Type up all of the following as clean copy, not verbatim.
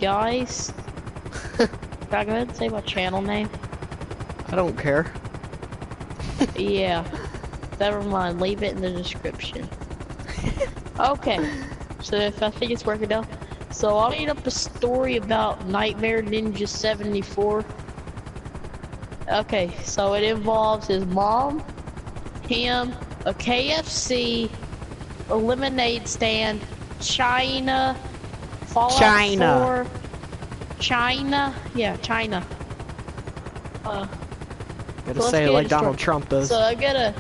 guys. Can I go ahead and say my channel name? I don't care. Yeah. Never mind, leave it in the description. Okay. So if I think it's working out. So I made up a story about Nightmare Ninja 74. Okay, so it involves his mom, him, a KFC, a lemonade stand, China, Fallout 4, China, yeah, China. Gotta say it like Donald Trump does. So I gotta.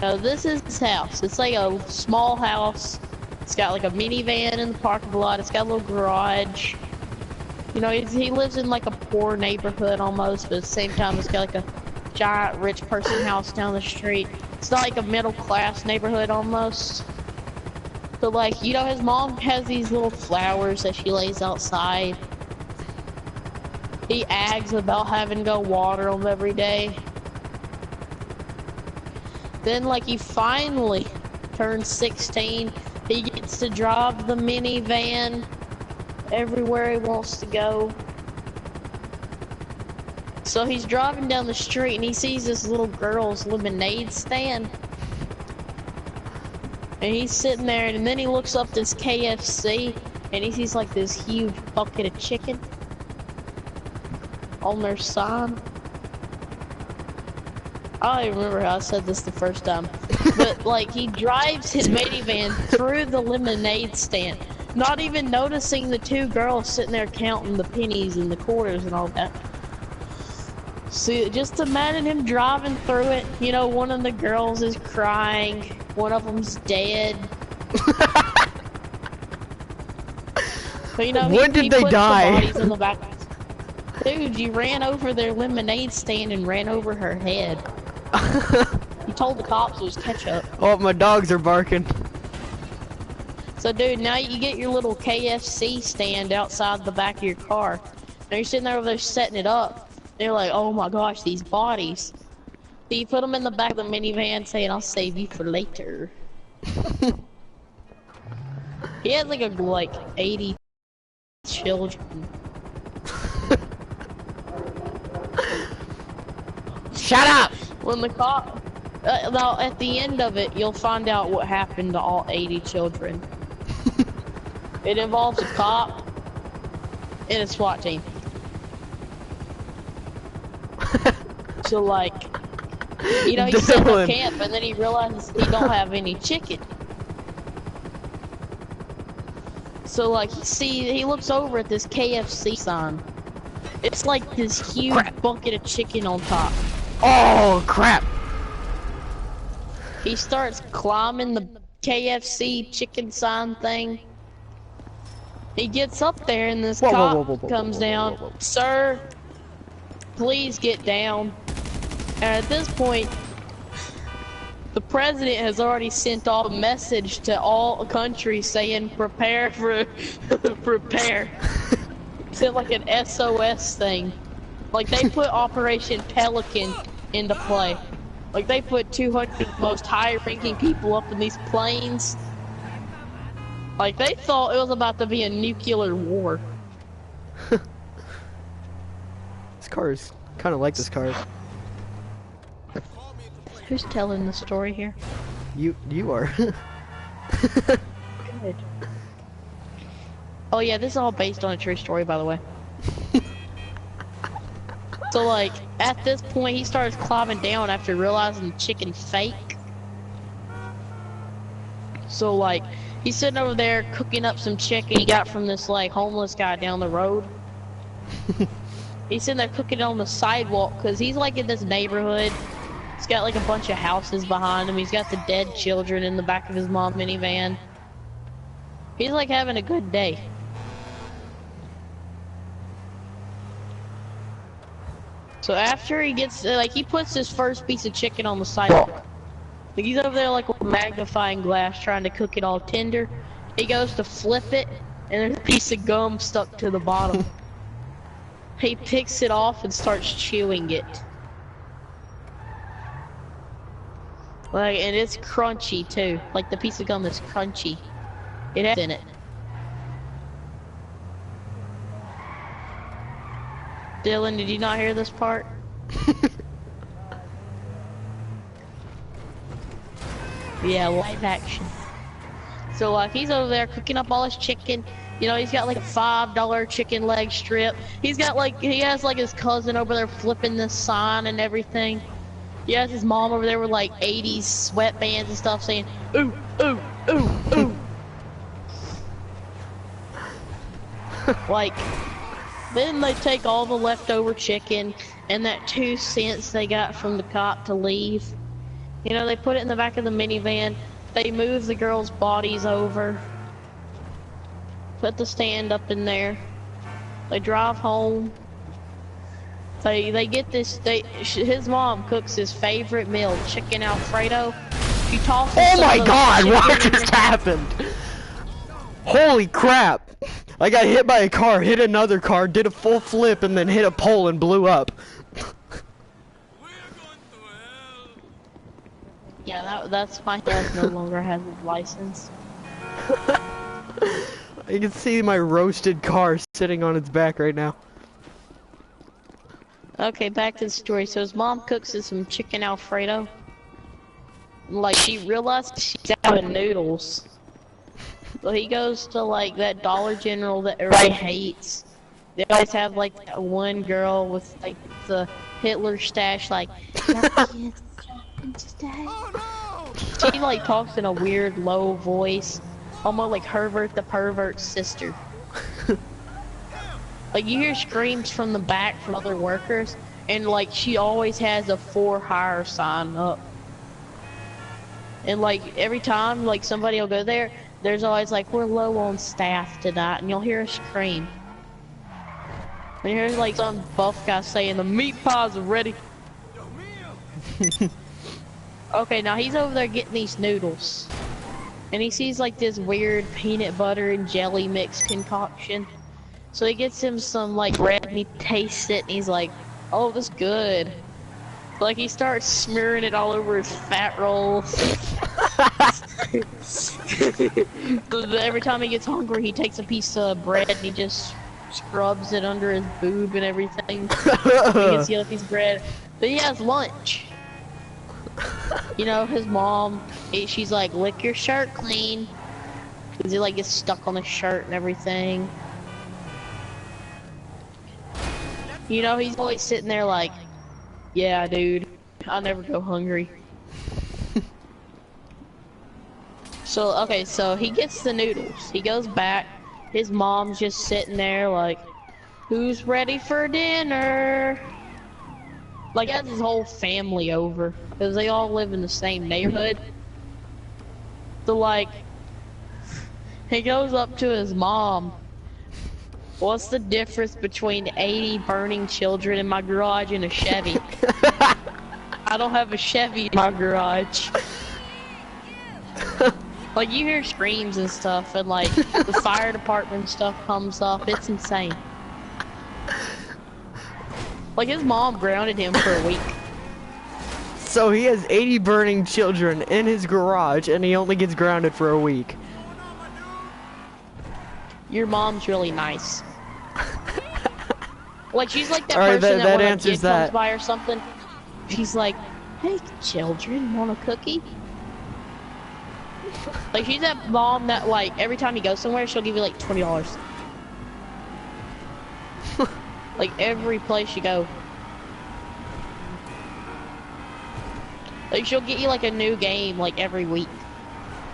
No, this is his house. It's like a small house. It's got like a minivan in the parking lot. It's got a little garage. You know, he lives in like a poor neighborhood almost, but at the same time, it's got like a giant rich person house down the street. It's not like a middle class neighborhood almost. But like, you know, his mom has these little flowers that she lays outside. He ags about having to go water them every day. Then like he finally turns 16. He gets to drive the minivan everywhere he wants to go. So he's driving down the street and he sees this little girl's lemonade stand. And he's sitting there and then he looks up this KFC and he sees like this huge bucket of chicken on their sign. I don't even remember how I said this the first time. But like he drives his minivan through the lemonade stand, not even noticing the two girls sitting there counting the pennies and the quarters and all that. So just imagine him driving through it. You know, one of the girls is crying, one of them's dead. But, you know, when did they die? The bodies in the back. Dude, you ran over their lemonade stand and ran over her head. You told the cops it was ketchup. Oh, my dogs are barking. So, dude, now you get your little KFC stand outside the back of your car. Now you're sitting there over there setting it up. They're like, oh my gosh, these bodies. So you put them in the back of the minivan saying, I'll save you for later. He has like 80 children. Shut up! When the cop, now at the end of it, you'll find out what happened to all 80 children. It involves a cop and a SWAT team. So like, you know, he's setting up camp and then he realizes he don't have any chicken. So like, he looks over at this KFC sign. It's like this huge bucket of chicken on top. Oh crap! He starts climbing the KFC chicken sign thing. He gets up there and this cop comes down. Sir, please get down. And at this point, the president has already sent off a message to all countries saying prepare for prepare. It's like an SOS thing. Like they put Operation Pelican into play. Like they put 200 most high-ranking people up in these planes. Like they thought it was about to be a nuclear war. This car is kind of like this car. Who's telling the story here? You are. Good. Oh yeah, this is all based on a true story, by the way. So like, at this point, he starts climbing down after realizing the chicken's fake. So like, he's sitting over there cooking up some chicken he got from this like homeless guy down the road. He's sitting there cooking on the sidewalk because he's like in this neighborhood. He's got like a bunch of houses behind him. He's got the dead children in the back of his mom's minivan. He's like having a good day. So after he gets, like, he puts his first piece of chicken on the sidewalk. Like, he's over there like with a magnifying glass trying to cook it all tender. He goes to flip it, and there's a piece of gum stuck to the bottom. He picks it off and starts chewing it. Like, and it's crunchy too. Like, the piece of gum is crunchy. It has in it. Dylan, did you not hear this part? Yeah, live action. So like he's over there cooking up all his chicken. You know, he's got like a $5 chicken leg strip. He's got like, he has like his cousin over there flipping this sign and everything. He has his mom over there with like 80s sweatbands and stuff saying, ooh, ooh, ooh, ooh. Like, then they take all the leftover chicken and that 2 cents they got from the cop to leave. You know, they put it in the back of the minivan. They move the girls' bodies over. Put the stand up in there. They drive home. They get this. His mom cooks his favorite meal, chicken Alfredo. She tosses. Oh my God! What just happened? Holy crap! I got hit by a car, hit another car, did a full flip, and then hit a pole and blew up. Yeah, that's my dad no longer has his license. You can see my roasted car sitting on its back right now. Okay, back to the story. So his mom cooks us some chicken Alfredo. Like, she realized she's out of noodles. So he goes to, like, that Dollar General that everybody hates. They always have, like, that one girl with, like, the Hitler stash, like, she, like, talks in a weird, low voice. Almost like Herbert the Pervert's sister. Like, you hear screams from the back from other workers, and, like, she always has a for hire sign up. And, like, every time, like, somebody will go there, there's always, like, we're low on staff tonight, and you'll hear a scream. And you hear, like, some buff guy saying, the meat pies are ready. Okay, now he's over there getting these noodles. And he sees, like, this weird peanut butter and jelly mix concoction. So he gets him some, like, bread and he tastes it and he's like, oh, this is good. Like, he starts smearing it all over his fat rolls. Every time he gets hungry, he takes a piece of bread and he just scrubs it under his boob and everything. He gets the other piece of bread. But he has lunch. You know, his mom, she's like, lick your shirt clean. Cause it, like, gets stuck on the shirt and everything. You know, he's always sitting there like, yeah, dude, I'll never go hungry. So, okay, so he gets the noodles. He goes back. His mom's just sitting there like, who's ready for dinner? Like, he has his whole family over. Because they all live in the same neighborhood. So, like, he goes up to his mom. What's the difference between 80 burning children in my garage and a Chevy? I don't have a Chevy in my garage. Like, you hear screams and stuff, and, like, the fire department stuff comes up. It's insane. Like, his mom grounded him for a week. So he has 80 burning children in his garage, and he only gets grounded for a week. Your mom's really nice. Like, she's like that Alright, person that when a answers kid that. comes by or something, she's like, hey, children, want a cookie? Like, she's that mom that, like, every time you go somewhere, she'll give you, like, $20. Like, every place you go. Like, she'll get you, like, a new game, like, every week.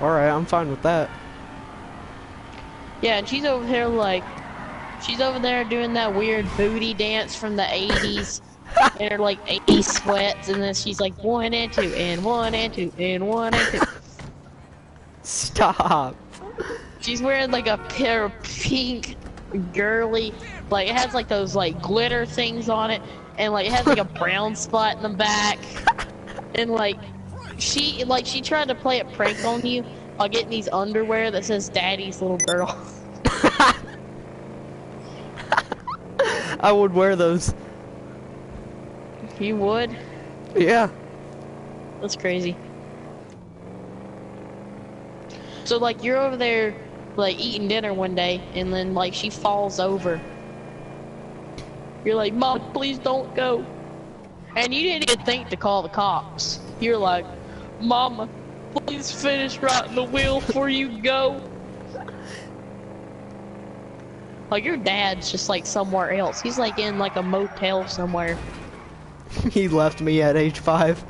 Alright, I'm fine with that. Yeah, and she's over here, like, she's over there doing that weird booty dance from the 80s. And her, like, 80s sweats, and then she's like, 1 and 2, and 1 and 2, and 1 and 2. Stop. She's wearing, like, a pair of pink, girly, like, it has, like, those, like, glitter things on it, and, like, it has, like, a brown spot in the back. And, like, she tried to play a prank on you by getting these underwear that says Daddy's Little Girl. I would wear those. You would? Yeah. That's crazy. So, like, you're over there, like, eating dinner one day, and then, like, she falls over. You're like, Mom, please don't go. And you didn't even think to call the cops. You're like, Mama, please finish riding the wheel before you go. Like, your dad's just like somewhere else. He's like in like a motel somewhere. He left me at age 5.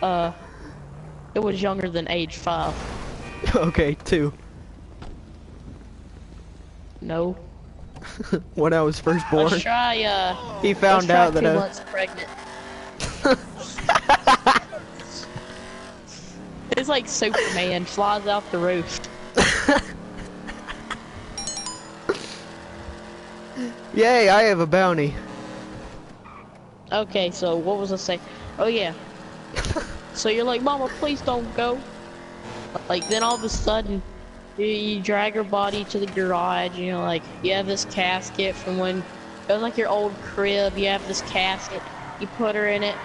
It was younger than age 5. Okay, 2. No. When I was first born. Let's try, he found out that 2 months pregnant. It's like Superman flies off the roof. Yay, I have a bounty. Okay, so what was I saying? Oh yeah. So you're like, Mama, please don't go. Like, then all of a sudden, you drag her body to the garage, you know, like, you have this casket from when, it was like your old crib, you have this casket, you put her in it,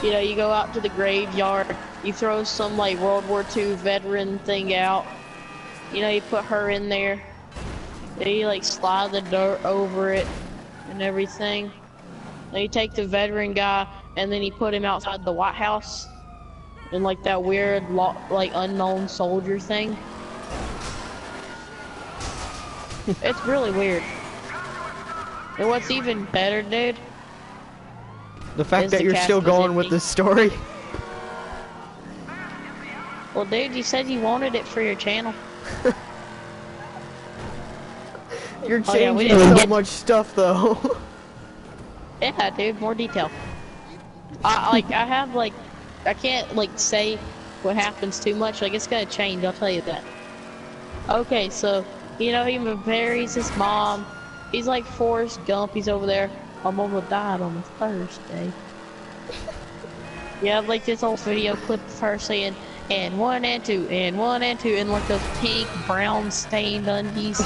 you know, you go out to the graveyard, you throw some, like, World War II veteran thing out, you know, you put her in there, then you, like, slide the dirt over it, and everything. Then you take the veteran guy, and then you put him outside the White House, in, like, that weird, like, unknown soldier thing. It's really weird. And what's even better, dude? The fact that you're still going with this story. Well, dude, you said you wanted it for your channel. You're changing so much stuff, though. Yeah, dude, more detail. I have, like, I can't, like, say what happens too much. Like, it's gonna change, I'll tell you that. Okay, so, you know, he buries his mom. He's like Forrest Gump. He's over there. My mama died on a Thursday. You have like this old video clip of her saying, and 1 and 2, and 1 and 2, and like those pink, brown stained undies.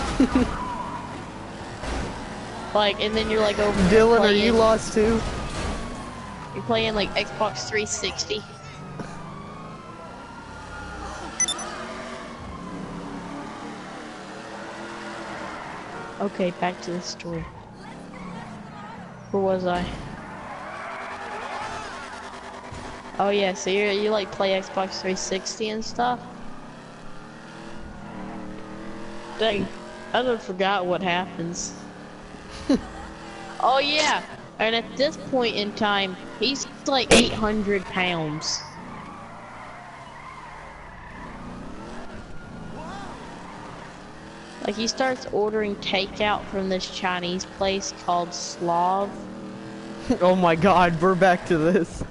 Like, and then you're like over Dylan, playing, are you lost too? You're playing like Xbox 360. Okay, back to the story. Where was I? Oh yeah, so you like play Xbox 360 and stuff? Dang, I done forgot what happens. Oh yeah, and at this point in time, he's like 800 pounds. Like, he starts ordering takeout from this Chinese place called Slav. Oh my god, we're back to this.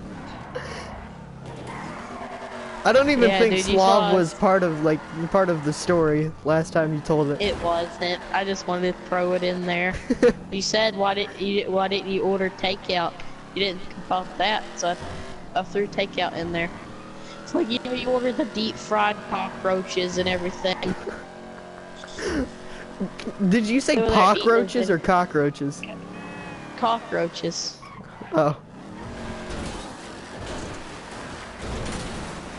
I don't even think dude, Slav was part of the story last time you told it. It wasn't. I just wanted to throw it in there. You said why didn't you order takeout? You didn't think about that, so I threw takeout in there. It's like, you know, you ordered the deep fried cockroaches and everything. Did you say cockroaches or cockroaches? Cockroaches. Oh.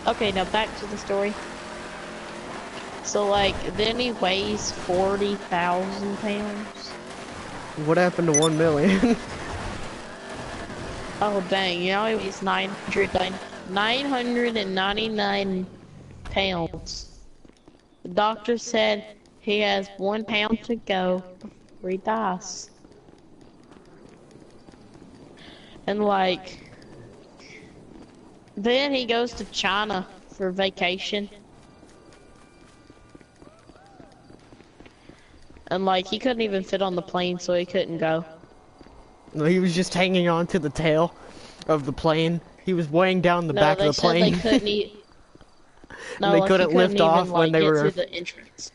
Okay, now back to the story. So, like, then he weighs 40,000 pounds. What happened to 1 million? Oh, dang, you know, he weighs 999 pounds. The doctor said he has 1 pound to go before he dies. And, like, then he goes to China for vacation. And like, he couldn't even fit on the plane, so he couldn't go. No, he was just hanging on to the tail of the plane. He was weighing down the back of the plane. They couldn't eat. No, they like, couldn't lift even, off when they get were to the entrance.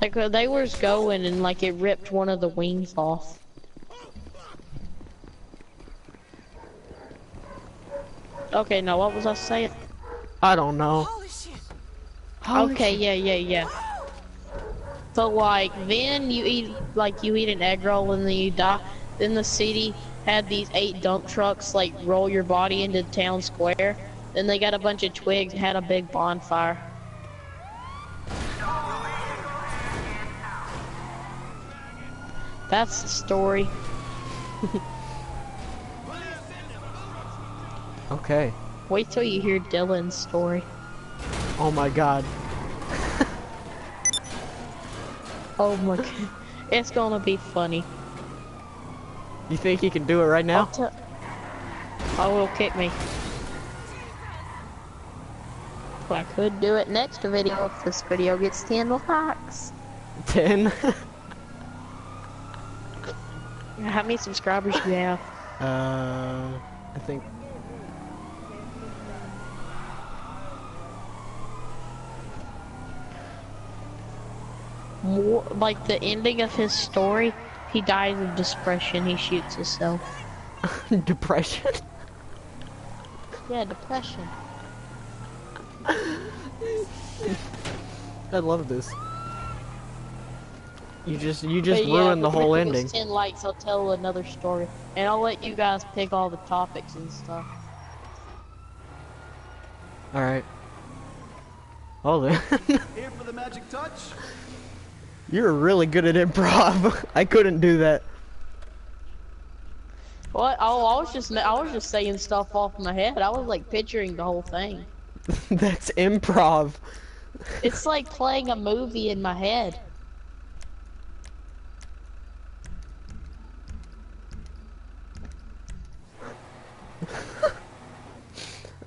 Like, they were going and like it ripped one of the wings off. Okay, now what was I saying? I don't know. Holy shit. Okay, yeah. So like, then you eat an egg roll and then you die. Then the city had these 8 dump trucks like roll your body into the town square. Then they got a bunch of twigs and had a big bonfire. That's the story. Okay. Wait till you hear Dylan's story. Oh my god. Oh my god. It's gonna be funny. You think he can do it right now? Oh, will kick me. I could do it next video if this video gets 10 likes. 10? How many subscribers do you have? I think... More, like the ending of his story, he dies of depression, he shoots himself. Depression? Yeah, depression. I love this. You just But ruined the whole if it ending. gets 10 likes, I'll tell another story. And I'll let you guys pick all the topics and stuff. Alright. Well then. Here for the magic touch. You're really good at improv. I couldn't do that. What? Oh, I was just saying stuff off my head. I was like picturing the whole thing. That's improv. It's like playing a movie in my head.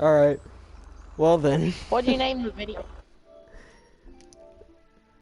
Alright. Well then. What do you name the video?